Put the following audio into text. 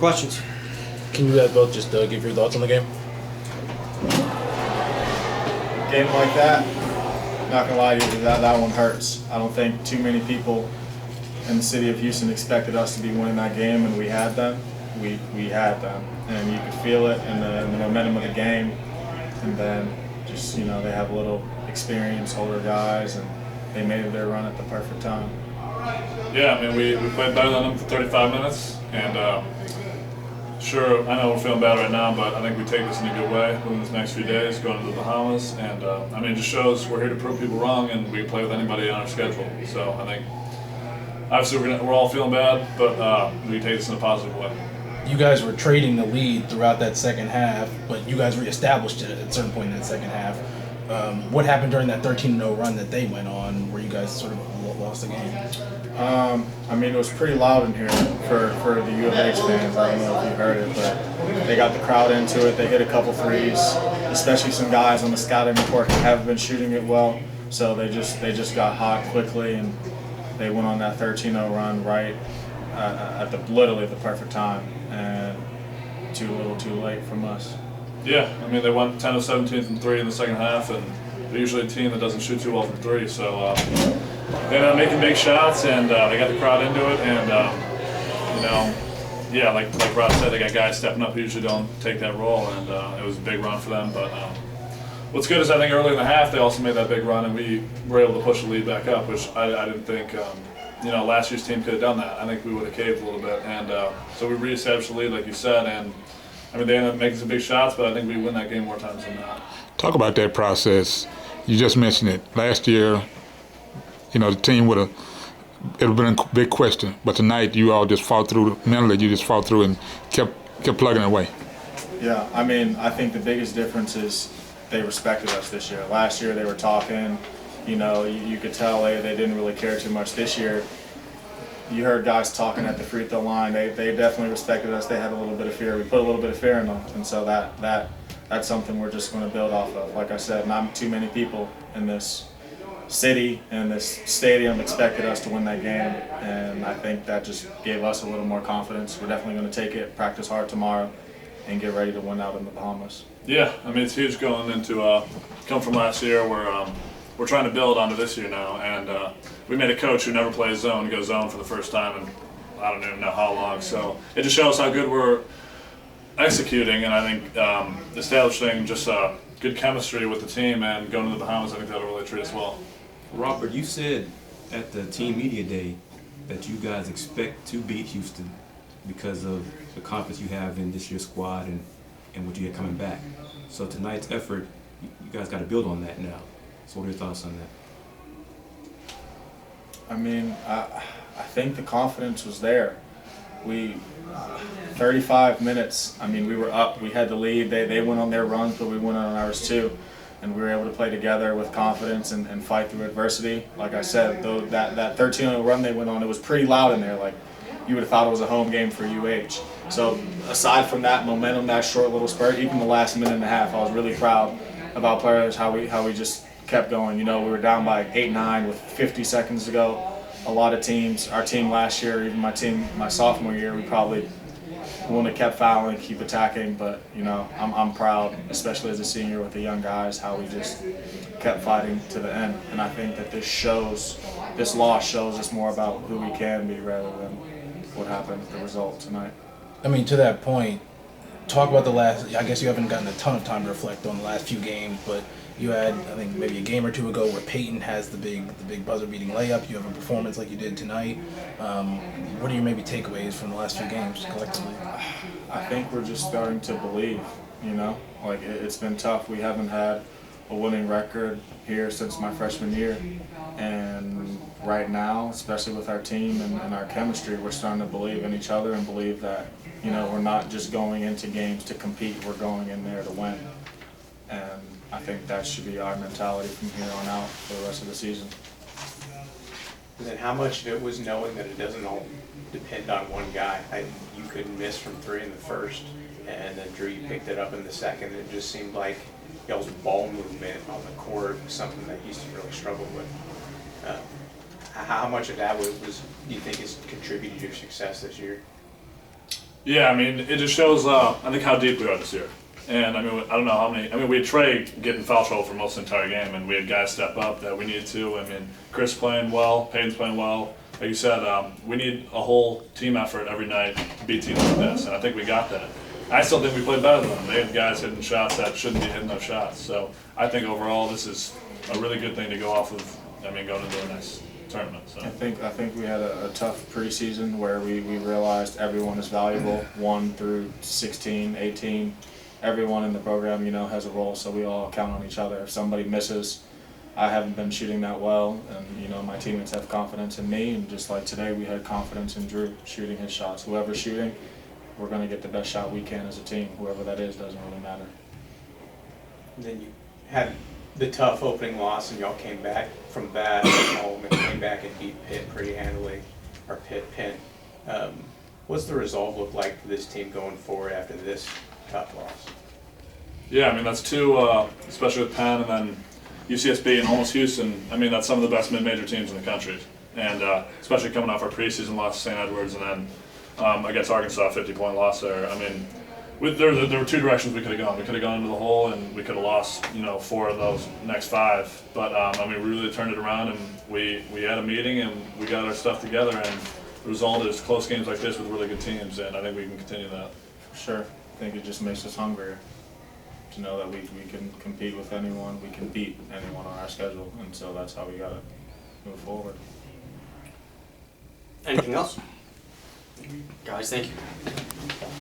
questions. Can you guys both just give your thoughts on the game? Game like that, not gonna lie to you, that one hurts. I don't think too many people in the city of Houston expected us to be winning that game, and we had them. We had them, and you could feel it in the momentum of the game. And then just, they have a little experience, older guys, and they made their run at the perfect time. Yeah, I mean, we played better than them for 35 minutes, and sure, I know we're feeling bad right now, but I think we take this in a good way in these next few days, going to the Bahamas, and I mean, it just shows we're here to prove people wrong, and we can play with anybody on our schedule. So I think, obviously, we're all feeling bad, but we take this in a positive way. You guys were trading the lead throughout that second half, but you guys reestablished it at a certain point in that second half. What happened during that 13-0 run that they went on where you guys sort of lost the game? I mean, it was pretty loud in here for the U of H fans. I don't know if you heard it, but they got the crowd into it. They hit a couple threes, especially some guys on the scouting report who haven't been shooting it well. So they just got hot quickly, and they went on that 13-0 run right at literally the perfect time, and too little too late from us. Yeah, I mean, they went 10 of 17 from three in the second half, and they're usually a team that doesn't shoot too well from three. So they ended up making big shots, and they got the crowd into it. And yeah, like Rod said, they got guys stepping up who usually don't take that role, and it was a big run for them. But what's good is I think early in the half they also made that big run, and we were able to push the lead back up, which I didn't think. Last year's team could have done that. I think we would have caved a little bit, and so we reestablished the lead, like you said, and I mean they ended up making some big shots, but I think we win that game more times than not. Talk about that process. You just mentioned it. Last year, the team it would have been a big question, but tonight you all just fought through mentally. You just fought through and kept plugging away. Yeah, I mean, I think the biggest difference is they respected us this year. Last year they were talking. You could tell they didn't really care too much. This year, you heard guys talking at the free throw line. They definitely respected us. They had a little bit of fear. We put a little bit of fear in them, and so that's something we're just going to build off of. Like I said, not too many people in this city and this stadium expected us to win that game, and I think that just gave us a little more confidence. We're definitely going to take it, practice hard tomorrow, and get ready to win out in the Bahamas. Yeah, I mean, it's huge going into come from last year where we're trying to build onto this year now, and we made a coach who never plays zone go zone for the first time in I don't even know how long. So it just shows how good we're executing, and I think establishing just good chemistry with the team and going to the Bahamas, I think that'll really treat us well. Robert, you said at the team media day that you guys expect to beat Houston because of the confidence you have in this year's squad and what you get coming back. So tonight's effort, you guys got to build on that now. So what are your thoughts on that? I mean, I think the confidence was there. 35 minutes, I mean, we were up, we had the lead, they went on their runs, but we went on ours too. And we were able to play together with confidence and fight through adversity. Like I said, though, that 13-0 run they went on, it was pretty loud in there. Like, you would have thought it was a home game for UH. So aside from that momentum, that short little spurt, even the last minute and a half, I was really proud about players, how we just kept going. We were down by 8-9 with 50 seconds to go. A lot of teams, our team last year, even my sophomore year, we probably wouldn't have kept fouling, keep attacking, but I'm proud, especially as a senior with the young guys, how we just kept fighting to the end. And I think that this loss shows us more about who we can be rather than what happened, the result tonight. I mean, to that point, talk about the last, I guess you haven't gotten a ton of time to reflect on the last few games, but you had, I think, maybe a game or two ago where Peyton has the big buzzer-beating layup. You have a performance like you did tonight. What are your maybe takeaways from the last few games collectively? I think we're just starting to believe, Like, it's been tough. We haven't had a winning record here since my freshman year. And right now, especially with our team and our chemistry, we're starting to believe in each other and believe that, we're not just going into games to compete. We're going in there to win. And I think that should be our mentality from here on out for the rest of the season. And then how much of it was knowing that it doesn't all depend on one guy? You couldn't miss from three in the first, and then Drew, you picked it up in the second. It just seemed like y'all's ball movement on the court was something that Houston really struggled with. How much of that do you think has contributed to your success this year? Yeah, I mean, it just shows, I think, how deep we are this year. And I mean, I don't know how many. I mean, we had Trey get in foul trouble for most of the entire game, and we had guys step up that we needed to. I mean, Chris playing well, Payton's playing well. Like you said, we need a whole team effort every night to beat teams like this, and I think we got that. I still think we played better than them. They had guys hitting shots that shouldn't be hitting those shots. So I think overall, this is a really good thing to go off of. I mean, going into the next tournament. So I think we had a tough preseason where we realized everyone is valuable, 1 through 16, 18. Everyone in the program, has a role, so we all count on each other. If somebody misses, I haven't been shooting that well, and my teammates have confidence in me, and just like today, we had confidence in Drew shooting his shots. Whoever's shooting, we're going to get the best shot we can as a team. Whoever that is doesn't really matter. And then you had the tough opening loss, and y'all came back from that. And came back and beat Pitt pretty handily, or Penn. What's the resolve look like for this team going forward after this tough loss? yeah, I mean that's two, especially with Penn and then UCSB and almost Houston. I mean that's some of the best mid-major teams in the country, and especially coming off our preseason loss to St. Edwards and then against Arkansas, 50-point loss there. I mean, there were two directions we could have gone. We could have gone into the hole and we could have lost 4 of those next 5. But I mean, we really turned it around and we had a meeting and we got our stuff together, and the result is close games like this with really good teams, and I think we can continue that. For sure. I think it just makes us hungrier to know that we can compete with anyone, we can beat anyone on our schedule, and so that's how we got to move forward. Anything else? Guys, thank you.